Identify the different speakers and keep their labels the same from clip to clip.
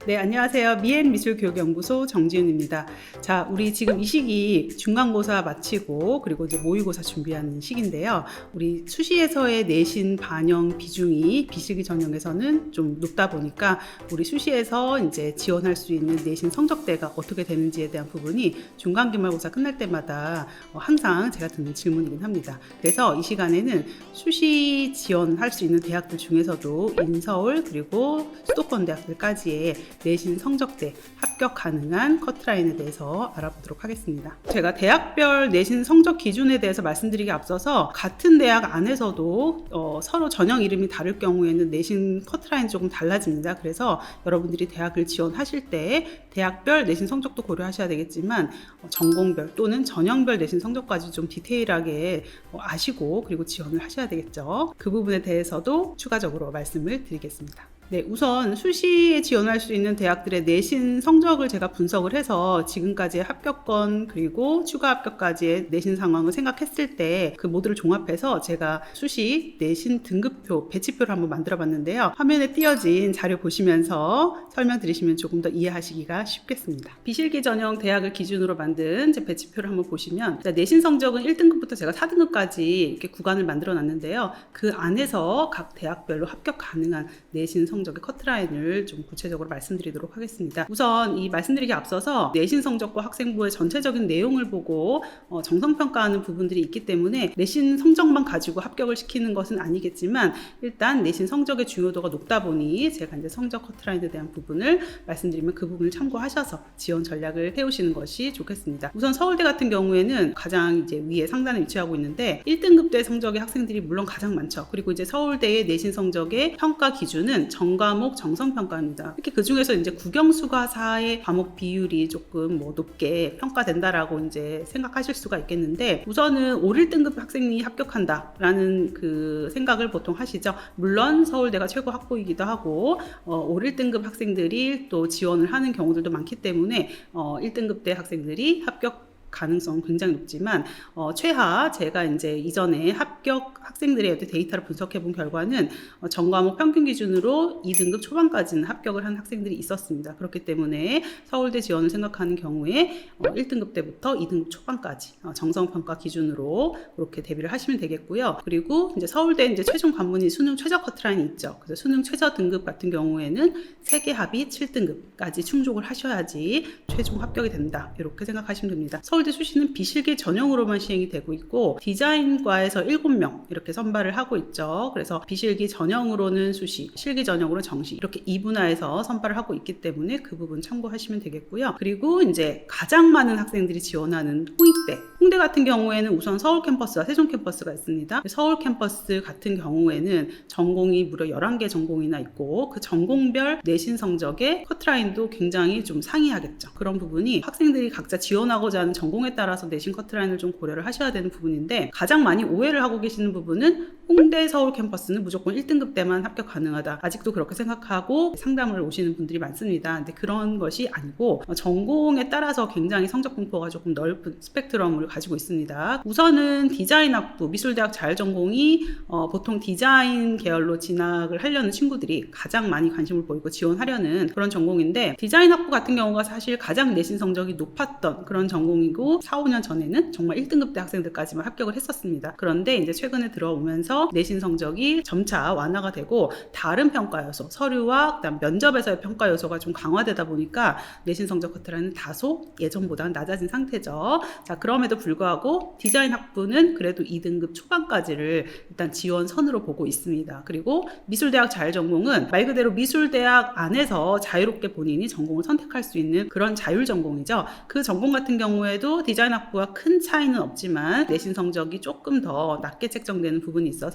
Speaker 1: 네, 안녕하세요. 미엔미술교육연구소 정지윤입니다. 자, 우리 지금 이 시기 중간고사 마치고 그리고 이제 모의고사 준비하는 시기인데요. 우리 수시에서의 내신 반영 비중이 비실기 전형에서는 좀 높다 보니까 우리 수시에서 이제 지원할 수 있는 내신 성적대가 어떻게 되는지에 대한 부분이 중간 기말고사 끝날 때마다 항상 제가 듣는 질문이긴 합니다. 그래서 이 시간에는 수시 지원할 수 있는 대학들 중에서도 인서울 그리고 수도권 대학들까지의 내신 성적대 합격 가능한 커트라인에 대해서 알아보도록 하겠습니다. 제가 대학별 내신 성적 기준에 대해서 말씀드리기 앞서서 같은 대학 안에서도 서로 전형 이름이 다를 경우에는 내신 커트라인이 조금 달라집니다. 그래서 여러분들이 대학을 지원하실 때 대학별 내신 성적도 고려하셔야 되겠지만 전공별 또는 전형별 내신 성적까지 좀 디테일하게 아시고 그리고 지원을 하셔야 되겠죠. 그 부분에 대해서도 추가적으로 말씀을 드리겠습니다. 네, 우선 수시에 지원할 수 있는 대학들의 내신 성적을 제가 분석을 해서 지금까지의 합격권 그리고 추가 합격까지의 내신 상황을 생각했을 때 그 모두를 종합해서 제가 수시 내신 등급표, 배치표를 한번 만들어 봤는데요. 화면에 띄어진 자료 보시면서 설명드리시면 조금 더 이해하시기가 쉽겠습니다. 비실기 전형 대학을 기준으로 만든 제 배치표를 한번 보시면 내신 성적은 1등급부터 제가 4등급까지 이렇게 구간을 만들어 놨는데요. 그 안에서 각 대학별로 합격 가능한 내신 성적의 커트라인을 좀 구체적으로 말씀드리도록 하겠습니다. 우선 이 말씀드리기 앞서서 내신 성적과 학생부의 전체적인 내용을 보고 정성평가하는 부분들이 있기 때문에 내신 성적만 가지고 합격을 시키는 것은 아니겠지만 일단 내신 성적의 중요도가 높다 보니 제가 이제 성적 커트라인에 대한 부분을 말씀드리면 그 부분을 참고하셔서 지원 전략을 세우시는 것이 좋겠습니다. 우선 서울대 같은 경우에는 가장 이제 위에 상단에 위치하고 있는데 1등급대 성적의 학생들이 물론 가장 많죠. 그리고 이제 서울대의 내신 성적의 평가 기준은 전과목 정성평가입니다. 특히 그 중에서 이제 국영수가사의 과목 비율이 조금 높게 평가된다라고 이제 생각하실 수가 있겠는데 우선은 5, 1등급 학생이 합격한다라는 그 생각을 보통 하시죠. 물론 서울대가 최고 학부이기도 하고 5, 1등급 학생들이 또 지원을 하는 경우들도 많기 때문에 1등급대 학생들이 합격 가능성 굉장히 높지만 최하 제가 이제 이전에 합격 학생들의 데이터를 분석해 본 결과는 전과목 평균 기준으로 2등급 초반까지는 합격을 한 학생들이 있었습니다. 그렇기 때문에 서울대 지원을 생각하는 경우에 1등급 때부터 2등급 초반까지 정성평가 기준으로 그렇게 대비를 하시면 되겠고요. 그리고 이제 서울대 이제 최종 관문이 수능 최저 커트라인이 있죠. 그래서 수능 최저 등급 같은 경우에는 세개 합이 7등급까지 충족을 하셔야지 최종 합격이 된다. 이렇게 생각하시면 됩니다. 서울대 수시는 비실기 전형으로만 시행이 되고 있고 디자인과에서 7명 이렇게 선발을 하고 있죠. 그래서 비실기 전형으로는 수시, 실기 전형으로는 정시 이렇게 2분화해서 선발을 하고 있기 때문에 그 부분 참고하시면 되겠고요. 그리고 이제 가장 많은 학생들이 지원하는 홍대 같은 경우에는 우선 서울 캠퍼스와 세종 캠퍼스가 있습니다. 서울 캠퍼스 같은 경우에는 전공이 무려 11개 전공이나 있고 그 전공별 내신 성적의 커트라인도 굉장히 좀 상이하겠죠. 그런 부분이 학생들이 각자 지원하고자 하는 전공에 따라서 내신 커트라인을 좀 고려를 하셔야 되는 부분인데 가장 많이 오해를 하고 계시는 부분은 홍대 서울 캠퍼스는 무조건 1등급 때만 합격 가능하다. 아직도 그렇게 생각하고 상담을 오시는 분들이 많습니다. 근데 그런 것이 아니고 전공에 따라서 굉장히 성적 분포가 조금 넓은 스펙트럼을 가지고 있습니다. 우선은 디자인학부, 미술대학 자율전공이 보통 디자인 계열로 진학을 하려는 친구들이 가장 많이 관심을 보이고 지원하려는 그런 전공인데 디자인학부 같은 경우가 사실 가장 내신 성적이 높았던 그런 전공이고 4, 5년 전에는 정말 1등급대 학생들까지만 합격을 했었습니다. 그런데 이제 최근에 들어오면서 내신 성적이 점차 완화가 되고 다른 평가 요소, 서류와 그다음 면접에서의 평가 요소가 좀 강화되다 보니까 내신 성적 커트라인은 다소 예전보다는 낮아진 상태죠. 자, 그럼에도 불구하고 디자인 학부는 그래도 2등급 초반까지를 일단 지원선으로 보고 있습니다. 그리고 미술대학 자율전공은 말 그대로 미술대학 안에서 자유롭게 본인이 전공을 선택할 수 있는 그런 자율전공이죠. 그 전공 같은 경우에도 디자인 학부와 큰 차이는 없지만 내신 성적이 조금 더 낮게 책정되는 부분이 있어서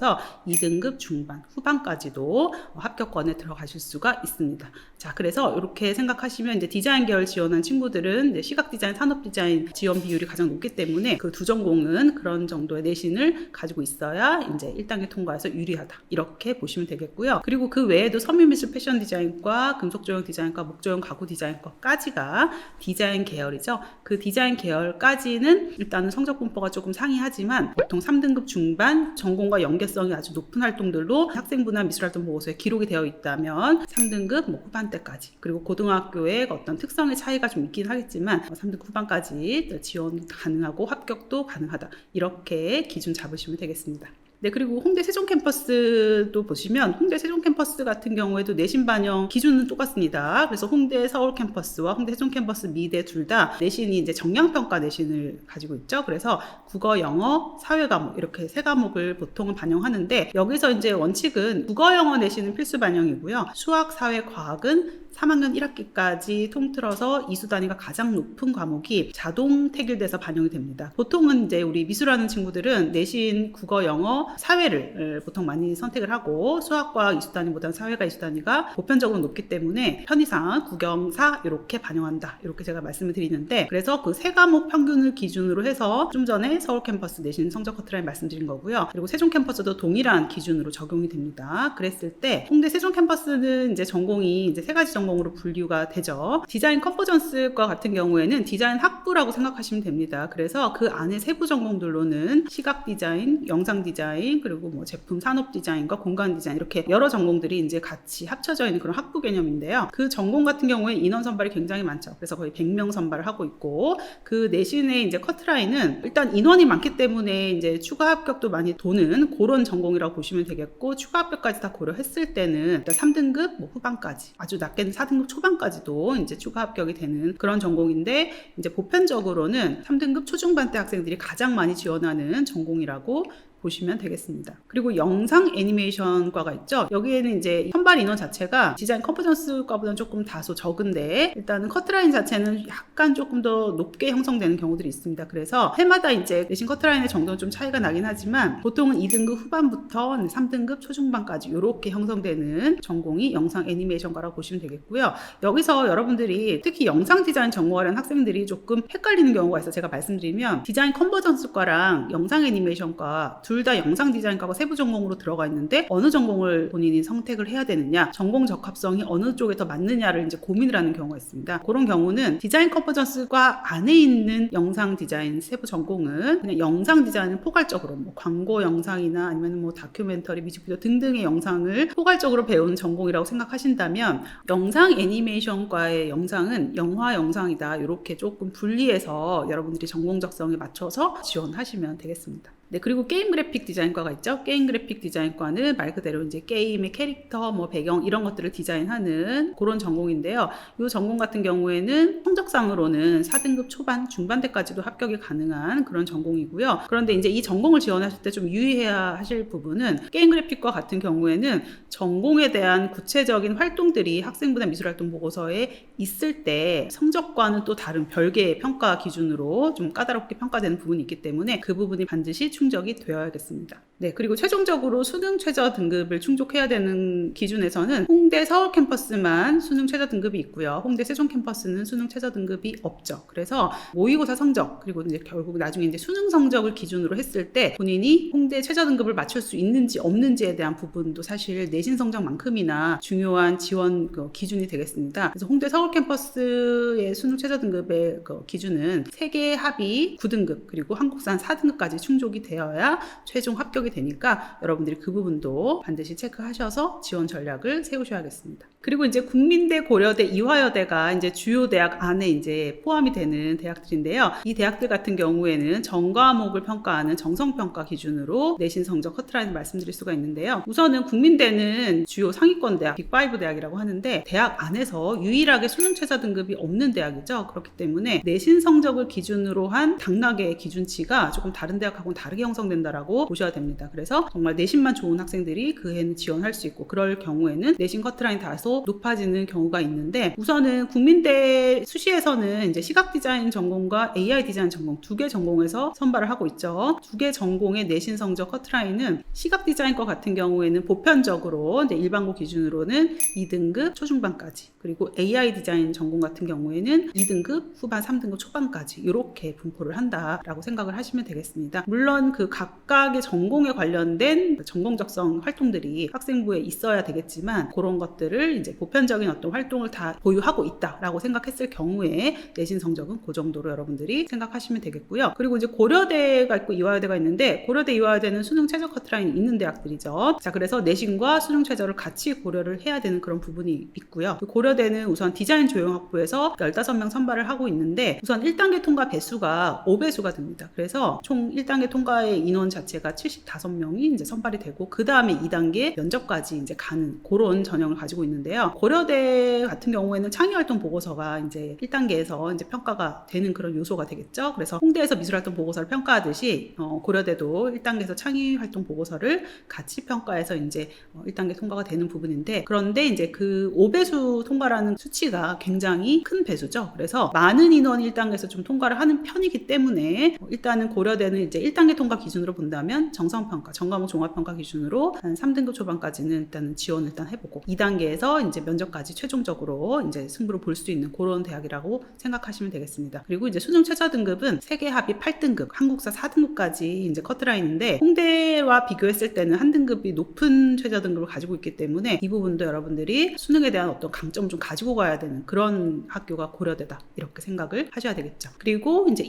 Speaker 1: 2등급 중반, 후반까지도 합격권에 들어가실 수가 있습니다. 자, 그래서 이렇게 생각하시면 이제 디자인 계열 지원한 친구들은 이제 시각 디자인, 산업 디자인 지원 비율이 가장 높기 때문에 그 두 전공은 그런 정도의 내신을 가지고 있어야 이제 1단계 통과해서 유리하다. 이렇게 보시면 되겠고요. 그리고 그 외에도 섬유미술 패션 디자인과 금속조형 디자인과 목조형 가구 디자인과까지가 디자인 계열이죠. 그 디자인 계열 4열까지는 일단은 성적 분포가 조금 상이하지만 보통 3등급 중반 전공과 연계성이 아주 높은 활동들로 학생부나 미술활동 보고서에 기록이 되어 있다면 3등급 후반대까지, 그리고 고등학교의 어떤 특성의 차이가 좀 있긴 하겠지만 3등급 후반까지 지원 가능하고 합격도 가능하다, 이렇게 기준 잡으시면 되겠습니다. 네, 그리고 홍대 세종 캠퍼스도 보시면 홍대 세종 캠퍼스 같은 경우에도 내신 반영 기준은 똑같습니다. 그래서 홍대 서울 캠퍼스와 홍대 세종 캠퍼스 미대 둘 다 내신이 이제 정량평가 내신을 가지고 있죠. 그래서 국어, 영어, 사회 과목 이렇게 세 과목을 보통은 반영하는데, 여기서 이제 원칙은 국어, 영어 내신은 필수 반영이고요. 수학, 사회, 과학은 3학년 1학기까지 통틀어서 이수 단위가 가장 높은 과목이 자동 태길돼서 반영이 됩니다. 보통은 이제 우리 미술하는 친구들은 내신 국어, 영어, 사회를 보통 많이 선택을 하고, 수학과 이수 단위보다는 사회가 이수 단위가 보편적으로 높기 때문에 편의상 국영사 이렇게 반영한다, 이렇게 제가 말씀을 드리는데, 그래서 그 세 과목 평균을 기준으로 해서 좀 전에 서울 캠퍼스 내신 성적 커트라인 말씀드린 거고요. 그리고 세종 캠퍼스도 동일한 기준으로 적용이 됩니다. 그랬을 때 홍대 세종 캠퍼스는 이제 전공이 이제 세 가지 전공으로 분류가 되죠. 디자인 컨버전스과 같은 경우에는 디자인 학부라고 생각하시면 됩니다. 그래서 그 안에 세부 전공들로는 시각 디자인, 영상 디자인, 그리고 뭐 제품 산업 디자인과 공간 디자인, 이렇게 여러 전공들이 이제 같이 합쳐져 있는 그런 학부 개념인데요. 그 전공 같은 경우에 인원 선발이 굉장히 많죠. 그래서 거의 100명 선발을 하고 있고, 그 내신의 이제 커트라인은 일단 인원이 많기 때문에 이제 추가 합격도 많이 도는 그런 전공이라고 보시면 되겠고, 추가 합격까지 다 고려했을 때는 3등급 후반까지, 아주 낮게는 4등급 초반까지도 이제 추가 합격이 되는 그런 전공인데, 이제 보편적으로는 3등급 초중반대 학생들이 가장 많이 지원하는 전공이라고 보시면 되겠습니다. 그리고 영상 애니메이션과가 있죠. 여기에는 이제 선발 인원 자체가 디자인 컨버전스과보다는 조금 다소 적은데, 일단은 커트라인 자체는 약간 조금 더 높게 형성되는 경우들이 있습니다. 그래서 해마다 이제 내신 커트라인의 정도는 좀 차이가 나긴 하지만 보통은 2등급 후반부터 3등급 초중반까지 이렇게 형성되는 전공이 영상 애니메이션과라고 보시면 되겠고요. 여기서 여러분들이 특히 영상 디자인 전공하려는 학생들이 조금 헷갈리는 경우가 있어요. 제가 말씀드리면 디자인 컨버전스과랑 영상 애니메이션과 둘 다 영상 디자인과가 세부 전공으로 들어가 있는데, 어느 전공을 본인이 선택을 해야 되느냐, 전공 적합성이 어느 쪽에 더 맞느냐를 이제 고민을 하는 경우가 있습니다. 그런 경우는 디자인 컨버전스과 안에 있는 영상 디자인 세부 전공은 그냥 영상 디자인을 포괄적으로 뭐 광고 영상이나 아니면 뭐 다큐멘터리, 뮤직비디오 등등의 영상을 포괄적으로 배우는 전공이라고 생각하신다면, 영상 애니메이션과의 영상은 영화 영상이다, 이렇게 조금 분리해서 여러분들이 전공 적성에 맞춰서 지원하시면 되겠습니다. 네, 그리고 게임 그래픽 디자인과가 있죠. 게임 그래픽 디자인과는 말 그대로 이제 게임의 캐릭터, 뭐 배경 이런 것들을 디자인하는 그런 전공인데요. 이 전공 같은 경우에는 성적상으로는 4등급 초반, 중반대까지도 합격이 가능한 그런 전공이고요. 그런데 이제 이 전공을 지원하실 때 좀 유의해야 하실 부분은, 게임 그래픽과 같은 경우에는 전공에 대한 구체적인 활동들이 학생부나 미술활동 보고서에 있을 때 성적과는 또 다른 별개의 평가 기준으로 좀 까다롭게 평가되는 부분이 있기 때문에 그 부분이 반드시 충족이 되어야겠습니다. 네, 그리고 최종적으로 수능 최저 등급을 충족해야 되는 기준에서는 홍대 서울 캠퍼스만 수능 최저 등급이 있고요. 홍대 세종 캠퍼스는 수능 최저 등급이 없죠. 그래서 모의고사 성적, 그리고 이제 결국 나중에 이제 수능 성적을 기준으로 했을 때 본인이 홍대 최저 등급을 맞출 수 있는지 없는지에 대한 부분도 사실 내신 성적만큼이나 중요한 지원 기준이 되겠습니다. 그래서 홍대 서울 캠퍼스의 수능 최저 등급의 기준은 세계 합의 9등급 그리고 한국산 4등급까지 충족이 되어야 최종 합격이 되니까 여러분들이 그 부분도 반드시 체크하셔서 지원 전략을 세우셔야겠습니다. 그리고 이제 국민대, 고려대, 이화여대가 이제 주요 대학 안에 이제 포함이 되는 대학들인데요. 이 대학들 같은 경우에는 전 과목을 평가하는 정성평가 기준으로 내신 성적 커트라인을 말씀드릴 수가 있는데요. 우선은 국민대는 주요 상위권 대학, 빅5 대학이라고 하는데, 대학 안에서 유일하게 수능 최저 등급이 없는 대학이죠. 그렇기 때문에 내신 성적을 기준으로 한 당락의 기준치가 조금 다른 대학하고는 다르게 형성된다라고 보셔야 됩니다. 그래서 정말 내신만 좋은 학생들이 그 해는 지원할 수 있고, 그럴 경우에는 내신 커트라인 다소 높아지는 경우가 있는데, 우선은 국민대 수시에서는 이제 시각 디자인 전공과 AI 디자인 전공 두 개 전공에서 선발을 하고 있죠. 두 개 전공의 내신 성적 커트라인은 시각 디자인과 같은 경우에는 보편적으로 이제 일반고 기준으로는 2등급 초중반까지, 그리고 AI 디자인 전공 같은 경우에는 2등급 후반, 3등급 초반까지 이렇게 분포를 한다라고 생각을 하시면 되겠습니다. 물론 그 각각의 전공에 관련된 전공 적성 활동들이 학생부에 있어야 되겠지만, 그런 것들을 이제 보편적인 어떤 활동을 다 보유하고 있다라고 생각했을 경우에 내신 성적은 그 정도로 여러분들이 생각하시면 되겠고요. 그리고 이제 고려대가 있고 이화여대가 있는데, 고려대, 이화여대는 수능 최저 커트라인이 있는 대학들이죠. 자, 그래서 내신과 수능 최저를 같이 고려를 해야 되는 그런 부분이 있고요. 고려대는 우선 디자인 조형학부에서 15명 선발을 하고 있는데, 우선 1단계 통과 배수가 5배수가 됩니다. 그래서 총 1단계 통과의 인원 자체가 75명이 이제 선발이 되고, 그 다음에 2단계 면접까지 이제 가는 그런 전형을 가지고 있는데요. 고려대 같은 경우에는 창의활동 보고서가 이제 1단계에서 이제 평가가 되는 그런 요소가 되겠죠. 그래서 홍대에서 미술활동 보고서를 평가하듯이 고려대도 1단계에서 창의활동 보고서를 같이 평가해서 이제 1단계 통과가 되는 부분인데, 그런데 이제 그 5배수 통과라는 수치가 굉장히 큰 배수죠. 그래서 많은 인원이 1단계에서 좀 통과를 하는 편이기 때문에 일단은 고려대는 이제 1단계 통과 기준으로 본다면 정성평가, 전과목 종합평가 기준으로 한 3등급 초반까지는 일단은 지원을 일단 해보고, 2단계에서 이제 면접까지 최종적으로 이제 승부를 볼 수 있는 그런 대학이라고 생각하시면 되겠습니다. 그리고 이제 수능 최저 등급은 세계 합이 8등급, 한국사 4등급까지 이제 커트라인인데, 홍대와 비교했을 때는 한 등급이 높은 최저 등급을 가지고 있기 때문에 이 부분도 여러분들이 수능에 대한 어떤 강점을 좀 가지고 가야 되는 그런 학교가 고려대다, 이렇게 생각을 하셔야 되겠죠. 그리고 이제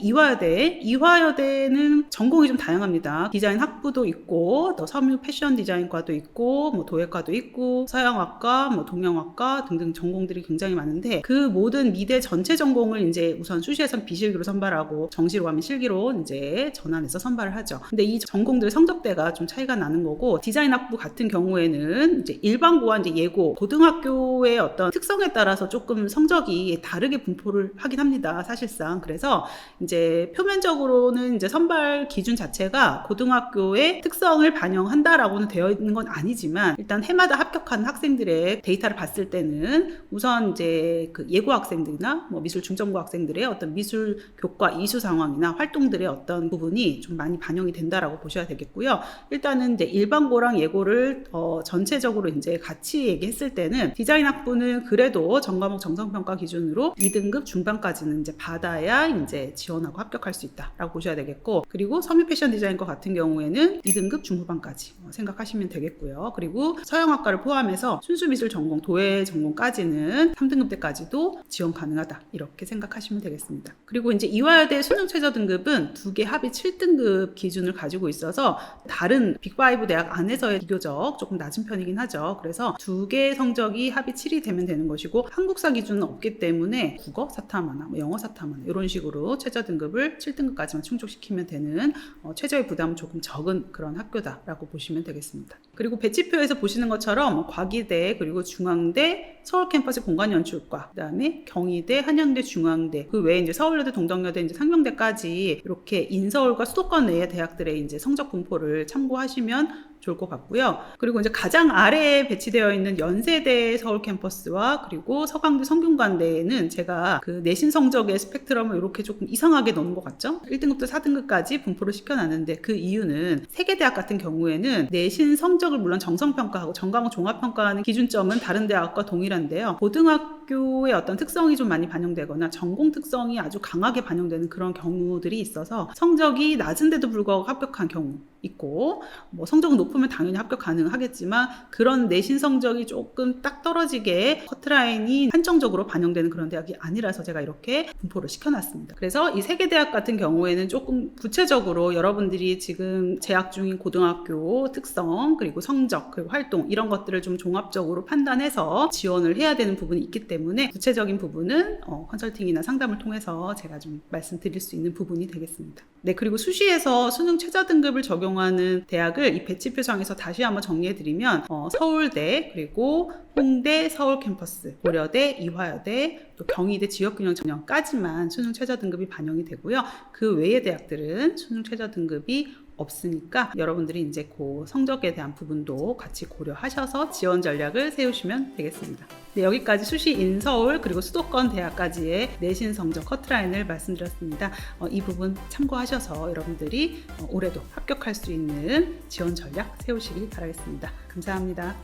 Speaker 1: 이화여대는 전공이 좀 다양합니다. 디자인 학부도 있고, 또 섬유 패션 디자인과도 있고, 뭐 도예과도 있고, 서양학과, 뭐 동양학과 등등 전공들이 굉장히 많은데, 그 모든 미대 전체 전공을 이제 우선 수시에선 비실기로 선발하고 정시로 가면 실기로 이제 전환해서 선발을 하죠. 근데 이 전공들 성적대가 좀 차이가 나는 거고, 디자인 학부 같은 경우에는 이제 일반고와 이제 예고, 고등학교의 어떤 특성에 따라서 조금 성적이 다르게 분포를 하긴 합니다, 사실상. 그래서 이제 표면적으로는 이제 선발 기준 자체가 고등학교의 특성을 반영한다라고는 되어 있는 건 아니지만, 일단 해마다 합격한 학생들의 데이터를 봤을 때는 우선 이제 그 예고 학생들이나 뭐 미술 중점고 학생들의 어떤 미술 교과 이수 상황이나 활동들의 어떤 부분이 좀 많이 반영이 된다라고 보셔야 되겠고요. 일단은 이제 일반고랑 예고를 전체적으로 이제 같이 얘기했을 때는, 디자인 학부는 그래도 전과목 정성평가 기준으로 2등급 중반까지는 이제 받아야 이제 지원하고 합격할 수 있다라고 보셔야 되겠고, 그리고 섬유 패션 디자인과 같은 경우에는 2등급 중후반까지 생각하시면 되겠고요. 그리고 서양학과를 포함해서 순수미술 전공, 도예 전공까지는 3등급 때까지도 지원 가능하다, 이렇게 생각하시면 되겠습니다. 그리고 이제 이화여대 수능 최저 등급은 2개 합이 7등급 기준을 가지고 있어서 다른 빅5 대학 안에서의 비교적 조금 낮은 편이긴 하죠. 그래서 2개 성적이 합이 7이 되면 되는 것이고, 한국사 기준은 없기 때문에 국어 사탐하나 뭐 영어 사탐하나 이런 식으로 최저 등급을 7등급까지만 충족시키면 되는 최저의 부담은 조금 적은 그런 학교다라고 보시면 되겠습니다. 그리고 배치표에서 보시는 것처럼 과기대, 그리고 중앙대, 서울 캠퍼스 공간 연출과, 그다음에 경희대, 한양대, 중앙대, 그 외에 이제 서울여대, 동덕여대, 이제 상명대까지 이렇게 인서울과 수도권 내의 대학들의 이제 성적 분포를 참고하시면 좋을 것 같고요. 그리고 이제 가장 아래에 배치되어 있는 연세대 서울 캠퍼스와 그리고 서강대 성균관대에는 제가 그 내신 성적의 스펙트럼을 이렇게 조금 이상하게 넣은 것 같죠? 1등급부터 4등급까지 분포를 시켜놨는데, 그 이유는 세계대학 같은 경우에는 내신 성적을 물론 정성평가하고 전과목 종합평가하는 기준점은 다른 대학과 동일한데요. 고등학교의 어떤 특성이 좀 많이 반영되거나 전공 특성이 아주 강하게 반영되는 그런 경우들이 있어서 성적이 낮은데도 불구하고 합격한 경우 있고, 뭐 성적은 높으면 당연히 합격 가능하겠지만 그런 내신 성적이 조금 딱 떨어지게 커트라인이 한정적으로 반영되는 그런 대학이 아니라서 제가 이렇게 분포를 시켜놨습니다. 그래서 이 세계대학 같은 경우에는 조금 구체적으로 여러분들이 지금 재학 중인 고등학교 특성, 그리고 성적, 그리고 활동, 이런 것들을 좀 종합적으로 판단해서 지원을 해야 되는 부분이 있기 때문에 구체적인 부분은 컨설팅이나 상담을 통해서 제가 좀 말씀드릴 수 있는 부분이 되겠습니다. 네, 그리고 수시에서 수능 최저 등급을 적용하는 대학을 이 배치표상에서 다시 한번 정리해드리면 서울대, 그리고 홍대, 서울 캠퍼스, 고려대, 이화여대, 또 경희대 지역균형 전형까지만 수능 최저 등급이 반영이 되고요. 그 외의 대학들은 수능 최저 등급이 없으니까 여러분들이 이제 그 성적에 대한 부분도 같이 고려하셔서 지원 전략을 세우시면 되겠습니다. 네, 여기까지 수시 인서울 그리고 수도권 대학까지의 내신 성적 커트라인을 말씀드렸습니다. 이 부분 참고하셔서 여러분들이 올해도 합격할 수 있는 지원 전략 세우시기 바라겠습니다. 감사합니다.